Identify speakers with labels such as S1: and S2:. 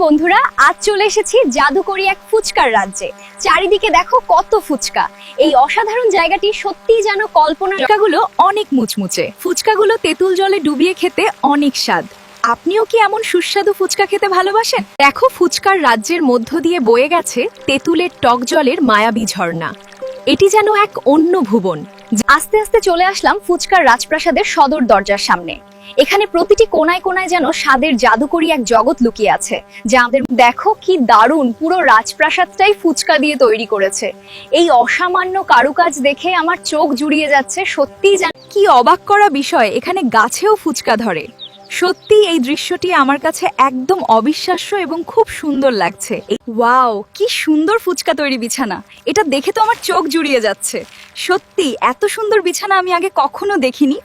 S1: বন্ধুরা, আজ চলে এসেছি জাদুকরি এক ফুচকার রাজ্যে। চারিদিকে দেখো কত ফুচকা। এই অসাধারণ জায়গাটি সত্যিই যেন কল্পনা।
S2: ফুচকাগুলো অনেক মুচমুচে, ফুচকাগুলো তেঁতুল জলে ডুবিয়ে খেতে অনেক স্বাদ। আপনিও কি এমন সুস্বাদু ফুচকা খেতে ভালোবাসেন? দেখো, ফুচকার রাজ্যের মধ্য দিয়ে বয়ে গেছে তেঁতুলের টক জলের মায়াবী ঝর্ণা। এটি যেন এক অন্য ভুবন।
S1: আস্তে আস্তে চলে আসলাম ফুচকার রাজপ্রাসাদের সদর দরজার সামনে। এখানে প্রতিটি কোনায় কোনায় যেন স্বাদের জাদুকরি এক জগৎ লুকিয়ে আছে, যা আমাদের দেখো কি দারুণ, পুরো রাজপ্রাসাদটাই ফুচকা দিয়ে তৈরি করেছে। এই অসামান্য কারুকাজ দেখে আমার চোখ জুড়িয়ে যাচ্ছে। সত্যিই যেন
S2: কি অবাক করা বিষয়, এখানে গাছেও ফুচকা ধরে। সত্যি এই দৃশ্যটি আমার কাছে একদম অবিশ্বাস্য এবং খুব সুন্দর লাগছে। ওয়াও, কি সুন্দর ফুচকা তৈরি বিছানা! এটা দেখে তো আমার চোখ জুড়িয়ে যাচ্ছে। সত্যি এত সুন্দর বিছানা আমি আগে কখনো দেখিনি।